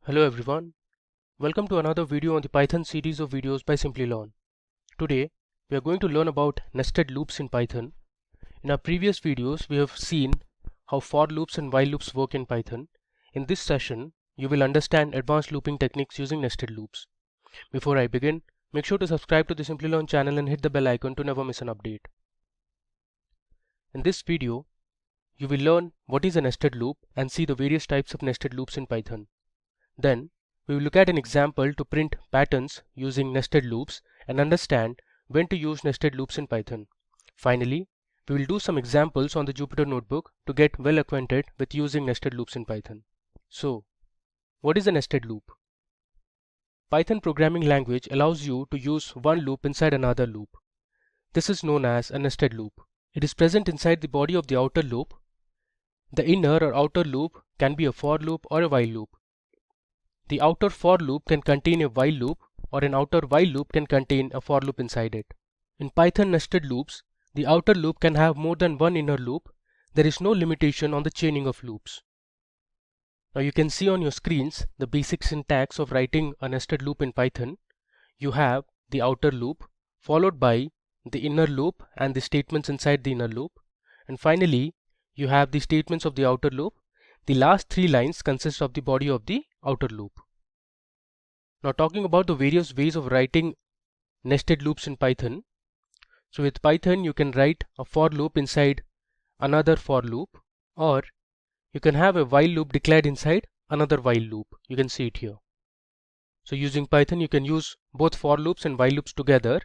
Hello everyone, welcome to another video on the Python series of videos by Simplilearn. Today we are going to learn about nested loops in Python. In our previous videos we have seen how for loops and while loops work in Python. In this session you will understand advanced looping techniques using nested loops. Before I begin, make sure to subscribe to the Simplilearn channel and hit the bell icon to never miss an update. In this video you will learn what is a nested loop and see the various types of nested loops in Python. Then, we will look at an example to print patterns using nested loops and understand when to use nested loops in Python. Finally, we will do some examples on the Jupyter Notebook to get well acquainted with using nested loops in Python. So, what is a nested loop? Python programming language allows you to use one loop inside another loop. This is known as a nested loop. It is present inside the body of the outer loop. The inner or outer loop can be a for loop or a while loop. The outer for loop can contain a while loop, or an outer while loop can contain a for loop inside it. In Python nested loops, the outer loop can have more than one inner loop. There is no limitation on the chaining of loops. Now you can see on your screens the basic syntax of writing a nested loop in Python. You have the outer loop, followed by the inner loop and the statements inside the inner loop. And finally, you have the statements of the outer loop. The last three lines consist of the body of the outer loop. Now talking about the various ways of writing nested loops in Python. So with Python you can write a for loop inside another for loop, or you can have a while loop declared inside another while loop. You can see it here. So using Python you can use both for loops and while loops together.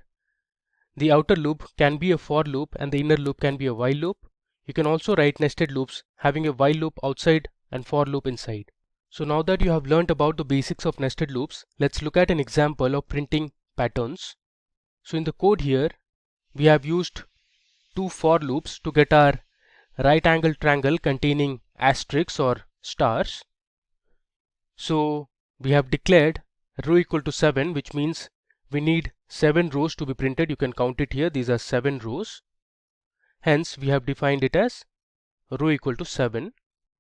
The outer loop can be a for loop and the inner loop can be a while loop. You can also write nested loops having a while loop outside and for loop inside. So now that you have learnt about the basics of nested loops, let's look at an example of printing patterns. So in the code here, we have used two for loops to get our right angle triangle containing asterisks or stars. So we have declared row equal to 7, which means we need 7 rows to be printed. You can count it here. These are 7 rows. Hence we have defined it as row equal to 7.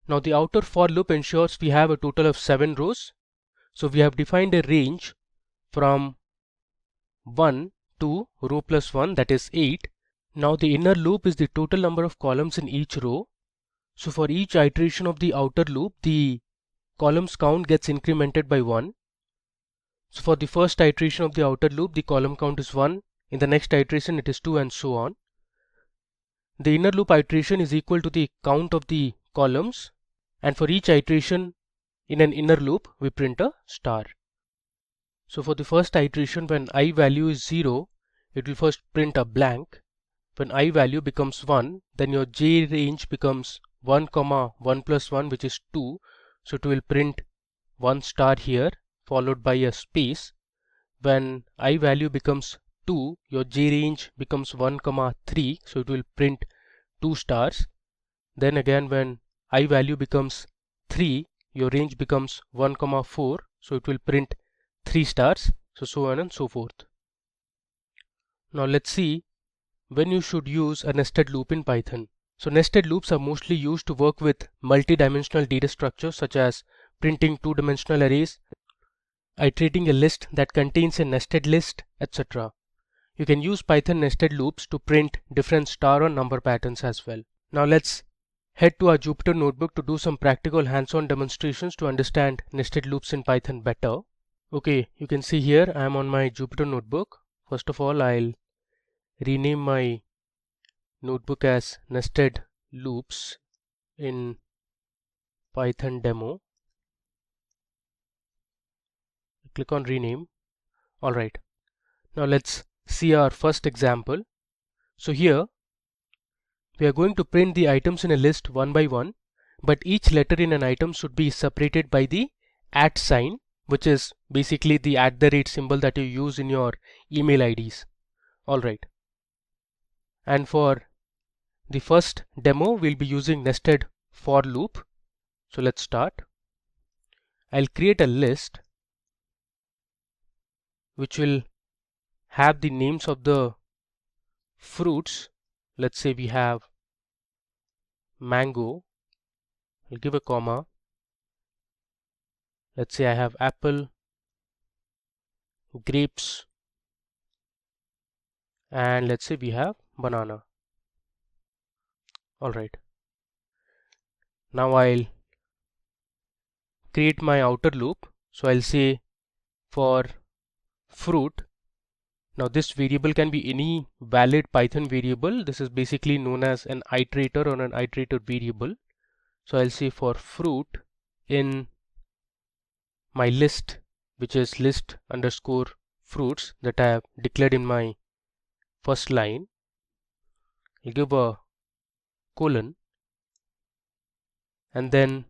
Now the outer for loop ensures we have a total of 7 rows. So we have defined a range from 1 to row plus 1, that is 8. Now the inner loop is the total number of columns in each row. So for each iteration of the outer loop, the columns count gets incremented by 1. So for the first iteration of the outer loop, the column count is 1. In the next iteration it is 2, and so on. The inner loop iteration is equal to the count of the columns, and for each iteration in an inner loop we print a star. So for the first iteration, when I value is 0, it will first print a blank. When I value becomes 1, then your j range becomes 1, 1 plus 1, which is 2. So it will print 1 star here followed by a space. When I value becomes 2, your j range becomes 1, 3. So it will print 2 stars. Then again when I value becomes 3, your range becomes 1, 4. So it will print 3 stars. So on and so forth. Now let's see when you should use a nested loop in Python. So nested loops are mostly used to work with multi-dimensional data structures, such as printing two-dimensional arrays, iterating a list that contains a nested list, etc. You can use Python nested loops to print different star or number patterns as well. Now let's head to our Jupyter Notebook to do some practical hands-on demonstrations to understand nested loops in Python better. Okay, you can see here I am on my Jupyter Notebook. First of all, I'll rename my notebook as nested loops in Python demo. Click on rename. Alright, now let's see our first example. So here we are going to print the items in a list one by one, but each letter in an item should be separated by the @ sign, which is basically the @ symbol that you use in your email IDs. Alright, and for the first demo we'll be using nested for loop. So let's start. I'll create a list which will have the names of the fruits let's say we have mango, I'll give a comma. Let's say I have apple, grapes, and let's say we have banana. Alright, now I'll create my outer loop. So I'll say for fruit. Now this variable can be any valid Python variable. This is basically known as an iterator or an iterator variable. So I'll say for fruit in my list, which is list underscore fruits that I have declared in my first line. I'll give a colon and then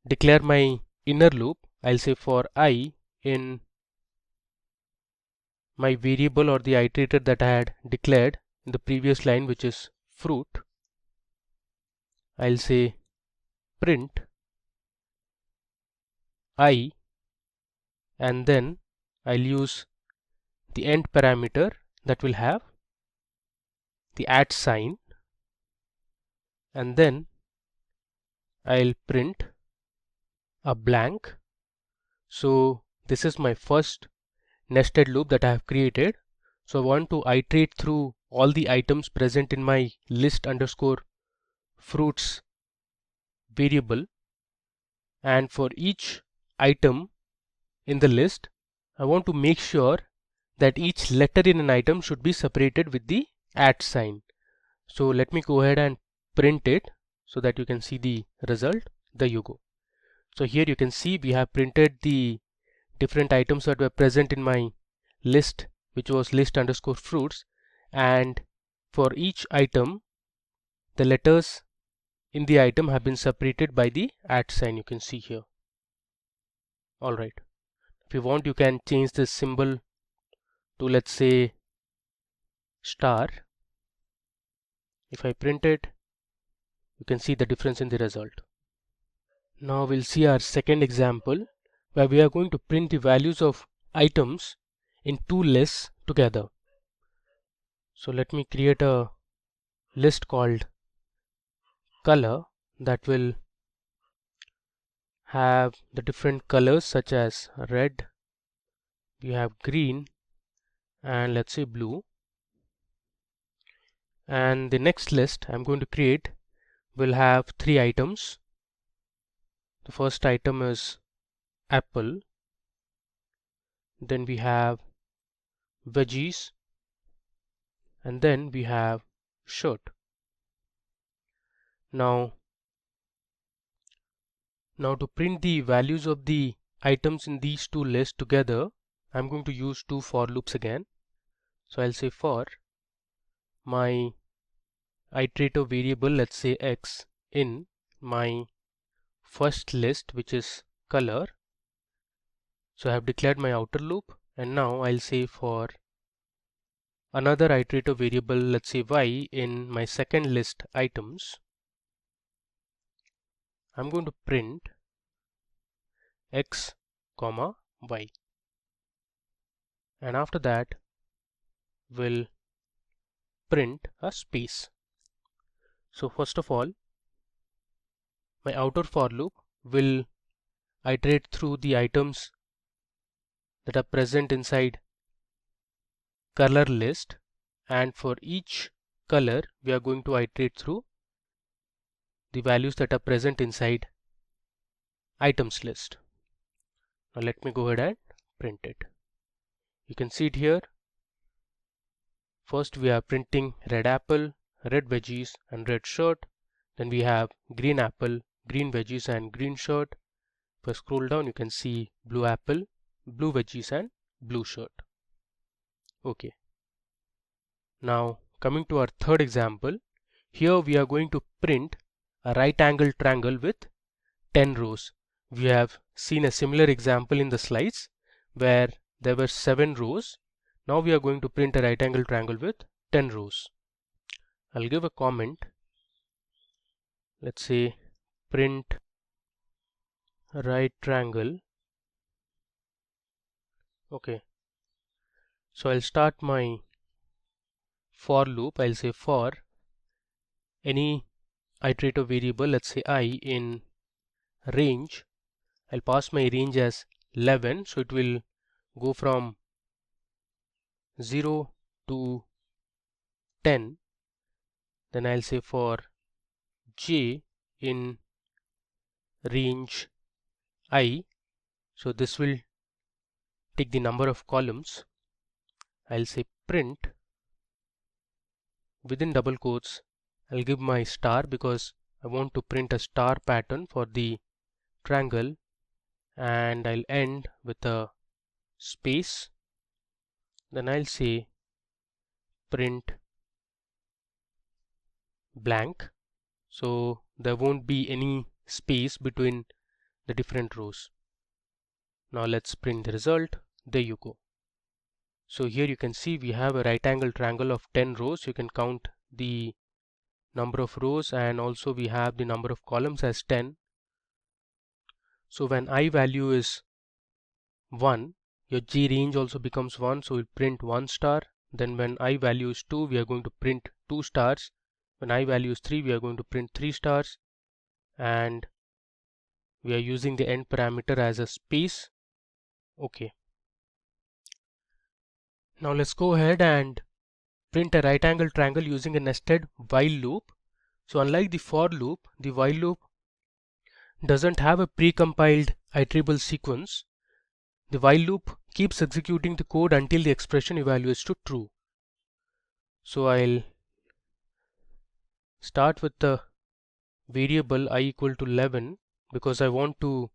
declare my inner loop. I'll say for I in my variable or the iterator that I had declared in the previous line, which is fruit. I'll say print I, and then I'll use the end parameter that will have the @ sign, and then I'll print a blank. So this is my first nested loop that I have created. So I want to iterate through all the items present in my list underscore fruits variable, and for each item in the list I want to make sure that each letter in an item should be separated with the @ sign. So let me go ahead and print it so that you can see the result. There you go. So here you can see we have printed the different items that were present in my list, which was list underscore fruits, and for each item the letters in the item have been separated by the @ sign, you can see here. Alright, if you want you can change this symbol to, let's say, star. If I print it, you can see the difference in the result. Now we'll see our second example where we are going to print the values of items in two lists together. So let me create a list called color that will have the different colors such as red, we have green, and let's say blue. And the next list I'm going to create will have three items. The first item is apple, then we have veggies, and then we have shirt. Now to print the values of the items in these two lists together, I'm going to use two for loops again. So I'll say for my iterator variable, let's say x, in my first list, which is color. So I have declared my outer loop, and now I'll say for another iterator variable, let's say y, in my second list items, I'm going to print x comma y, and after that we'll print a space. So first of all, my outer for loop will iterate through the items that are present inside color list, and for each color we are going to iterate through the values that are present inside items list. Now let me go ahead and print it. You can see it here. First we are printing red apple, red veggies, and red shirt. Then we have green apple, green veggies, and green shirt. If I scroll down, you can see blue apple, blue veggies, and blue shirt. Okay. Now coming to our third example, here we are going to print a right angle triangle with 10 rows. We have seen a similar example in the slides where there were 7 rows. Now we are going to print a right angle triangle with 10 rows. I'll give a comment. Let's say print right triangle. Okay. So I'll start my for loop, I'll say for any iterative variable, let's say I, in range. I'll pass my range as 11, so it will go from 0 to 10. Then I'll say for j in range I, so this will take the number of columns. I'll say print within double quotes. I'll give my star because I want to print a star pattern for the triangle, and I'll end with a space. Then I'll say print blank, so there won't be any space between the different rows. Now let's print the result. There you go. So here you can see we have a right angle triangle of 10 rows. You can count the number of rows, and also we have the number of columns as 10. So when I value is 1, your j range also becomes 1, so we'll print 1 star. Then when I value is 2, we are going to print 2 stars. When I value is 3, we are going to print 3 stars, and we are using the end parameter as a space. Okay. Now let's go ahead and print a right angle triangle using a nested while loop. So unlike the for loop, the while loop doesn't have a pre-compiled iterable sequence. The while loop keeps executing the code until the expression evaluates to true. So I'll start with the variable I equal to 11 because I want to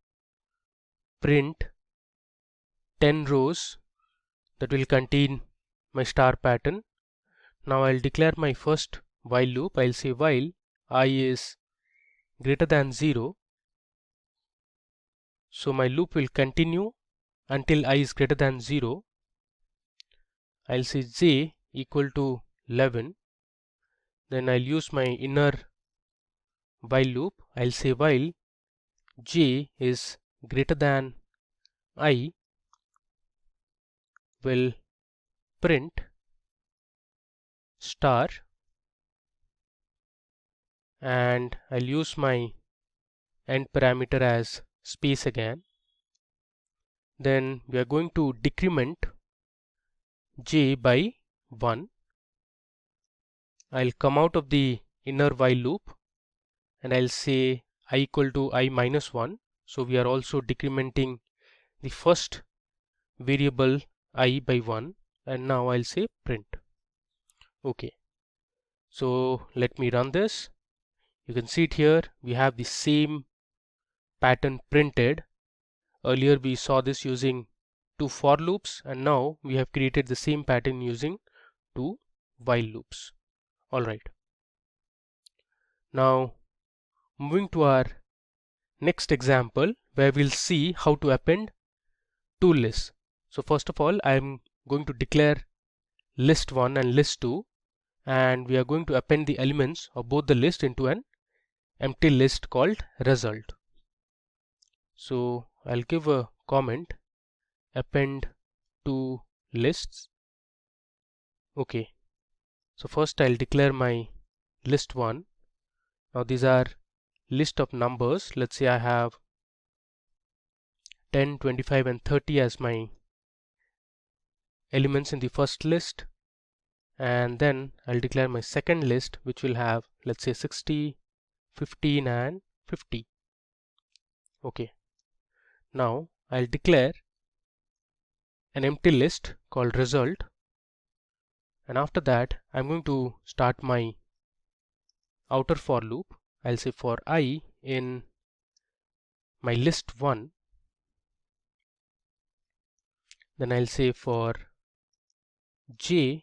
print 10 rows that will contain my star pattern. Now I'll declare my first while loop. I'll say while I is greater than 0. So my loop will continue until I is greater than 0. I'll say j equal to 11. Then I'll use my inner while loop. I'll say while j is greater than I will print star, and I'll use my end parameter as space again. Then we are going to decrement j by 1. I'll come out of the inner while loop and I'll say I equal to I minus 1. So we are also decrementing the first variable I by 1, and now I'll say print. Okay, so let me run this. You can see it here. We have the same pattern printed. Earlier we saw this using 2 for loops, and now we have created the same pattern using 2 while loops. Alright, now moving to our next example where we'll see how to append 2 lists. So first of all, I'm going to declare list 1 and list 2, and we are going to append the elements of both the list into an empty list called result. So I'll give a comment append 2 lists. Okay, so first I'll declare my list 1. Now these are list of numbers. Let's say I have 10, 25 and 30 as my elements in the first list, and then I'll declare my second list which will have, let's say, 60, 15 and 50. Okay, now I'll declare an empty list called result, and after that I'm going to start my outer for loop. I'll say for I in my list 1, then I'll say for j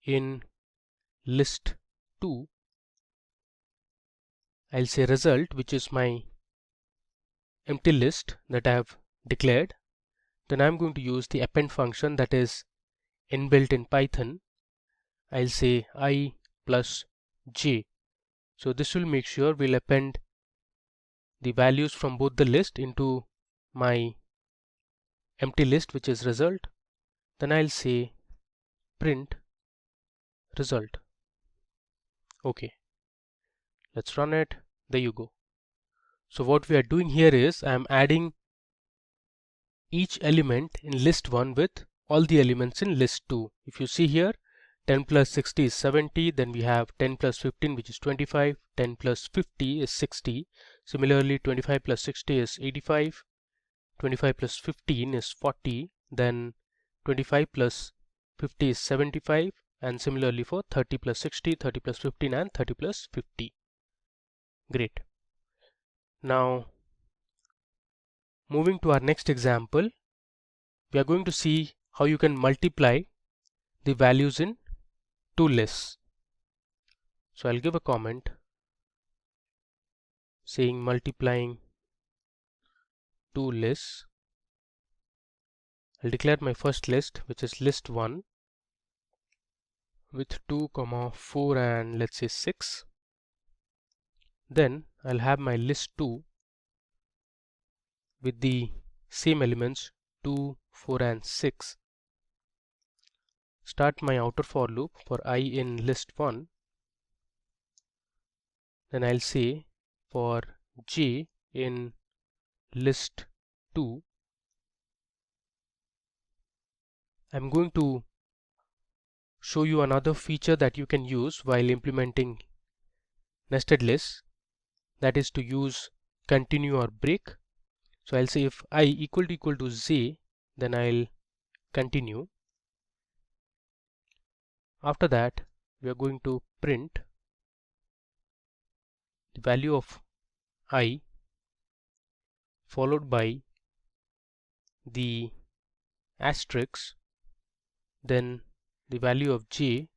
in list 2, I'll say result, which is my empty list that I have declared. Then I'm going to use the append function that is inbuilt in Python. I'll say I plus j. So this will make sure we'll append the values from both the list into my empty list, which is result. Then I'll say print result. Okay, let's run it. There you go. So what we are doing here is I am adding each element in list 1 with all the elements in list 2. If you see here, 10 plus 60 is 70, then we have 10 plus 15 which is 25, 10 plus 50 is 60. Similarly, 25 plus 60 is 85, 25 plus 15 is 40, then 25 plus 50 is 75, and similarly for 30 plus 60, 30 plus 15 and 30 plus 50. Great. Now moving to our next example, we are going to see how you can multiply the values in two lists. So I'll give a comment saying multiplying two lists. I'll declare my first list, which is list 1 with 2, 4 and let's say 6. Then I'll have my list 2 with the same elements 2, 4 and 6. Start my outer for loop for I in list 1. Then I'll say for j in list 2, I'm going to show you another feature that you can use while implementing nested lists, that is to use continue or break. So I'll say if I equal to j, then I'll continue. After that, we are going to print the value of I followed by the asterisk, then the value of j.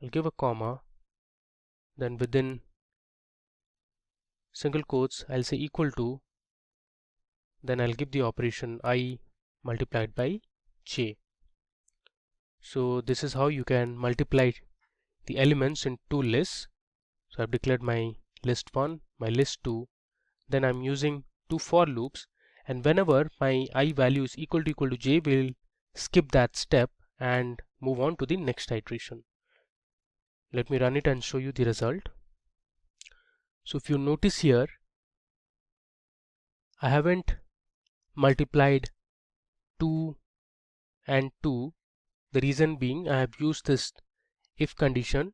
I'll give a comma, then within single quotes I'll say equal to, then I'll give the operation I multiplied by j. So this is how you can multiply the elements in two lists. So I've declared my list 1, my list 2, then I'm using two for loops, and whenever my I value is equal to j, we'll skip that step and move on to the next iteration. Let me run it and show you the result. So if you notice here, I haven't multiplied 2 and 2. The reason being I have used this if condition.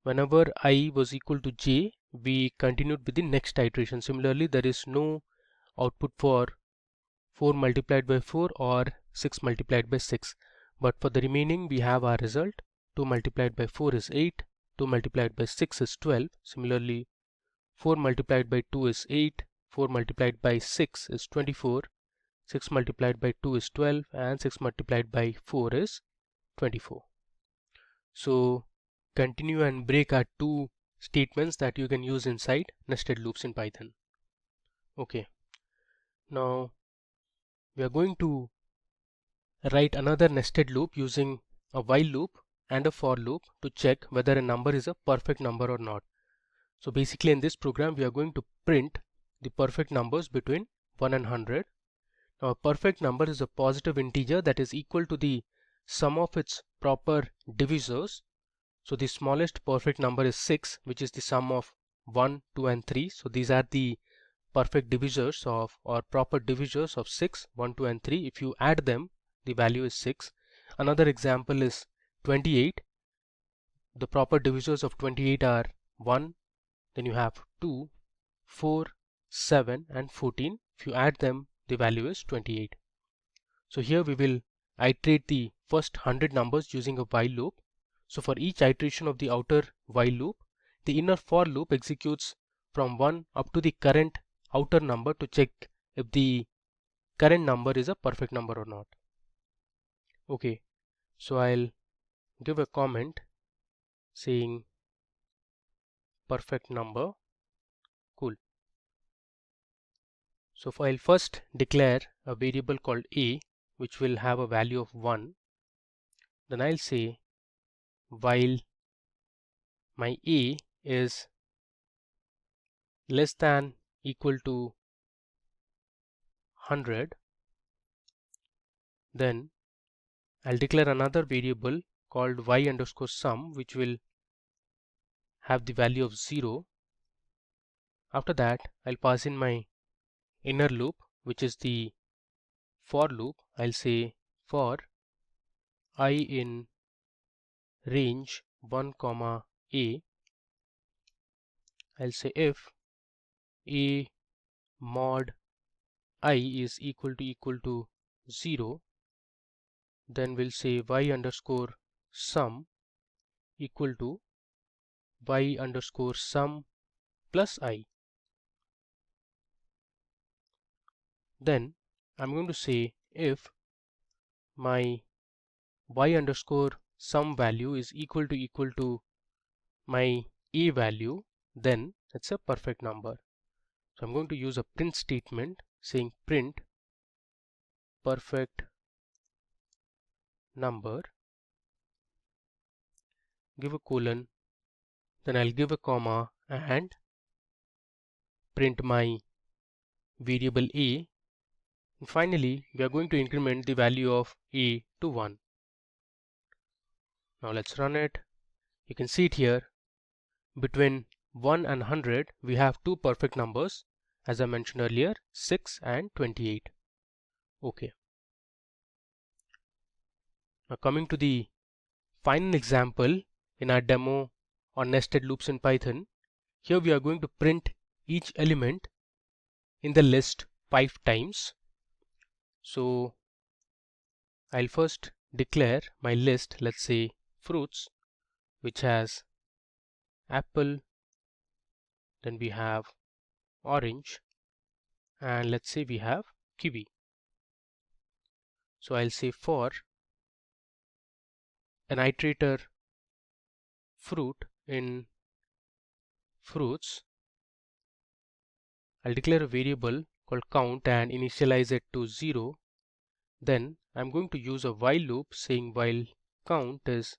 Whenever I was equal to j, we continued with the next iteration. Similarly, there is no output for 4 multiplied by 4 or 6 multiplied by 6. But for the remaining, we have our result. 2 multiplied by 4 is 8. 2 multiplied by 6 is 12. Similarly, 4 multiplied by 2 is 8. 4 multiplied by 6 is 24. 6 multiplied by 2 is 12. And 6 multiplied by 4 is 24. So continue and break are two statements that you can use inside nested loops in Python. Okay. Now we are going to write another nested loop using a while loop and a for loop to check whether a number is a perfect number or not. So basically in this program we are going to print the perfect numbers between 1 and 100. Now a perfect number is a positive integer that is equal to the sum of its proper divisors. So the smallest perfect number is 6, which is the sum of 1, 2 and 3. So these are the perfect divisors of or proper divisors of 6, 1, 2 and 3. If you add them, the value is 6. Another example is 28. The proper divisors of 28 are 1, then you have 2, 4, 7 and 14. If you add them, the value is 28. So here we will iterate the first 100 numbers using a while loop. So for each iteration of the outer while loop, the inner for loop executes from 1 up to the current outer number to check if the current number is a perfect number or not. Okay, so I'll give a comment saying perfect number. Cool. So I'll first declare a variable called a, which will have a value of 1. Then I'll say while my a is less than equal to 100, then I'll declare another variable called y underscore sum, which will have the value of 0. After that, I'll pass in my inner loop, which is the for loop. I'll say for I in range 1 comma a. I'll say if a mod I is equal to 0, then we'll say y underscore sum equal to y underscore sum plus I. Then I'm going to say if my y underscore sum value is equal to my a value, then it's a perfect number. So I'm going to use a print statement saying print perfect number, give a colon, then I'll give a comma and print my variable a. And finally, we are going to increment the value of a to 1. Now let's run it. You can see it here. Between 1 and 100, we have two perfect numbers, as I mentioned earlier, 6 and 28. Okay. Now coming to the final example in our demo on nested loops in Python. Here we are going to print each element in the list 5 times. So I'll first declare my list, let's say fruits, which has apple, then we have orange, and let's say we have kiwi. So I'll say for an iterator fruit in fruits, I'll declare a variable called count and initialize it to 0. Then I'm going to use a while loop saying while count is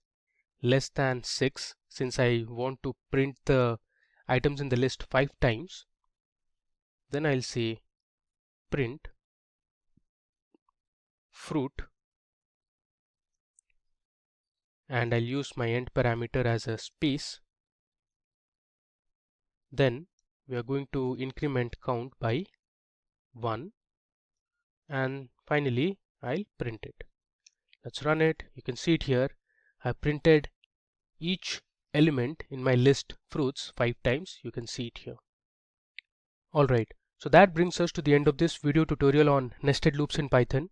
less than 6, since I want to print the items in the list 5 times. Then I'll say print fruit, and I'll use my end parameter as a space. Then we are going to increment count by 1, and finally I'll print it. Let's run it. You can see it here. I printed each element in my list fruits 5 times. You can see it here. Alright, so that brings us to the end of this video tutorial on nested loops in Python.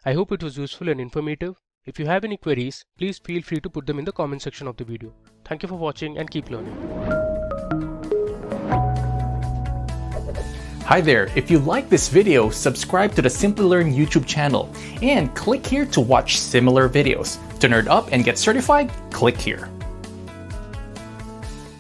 I hope it was useful and informative. If you have any queries, please feel free to put them in the comment section of the video. Thank you for watching and keep learning. Hi there, if you like this video, subscribe to the Simplilearn YouTube channel and click here to watch similar videos. To nerd up and get certified, click here.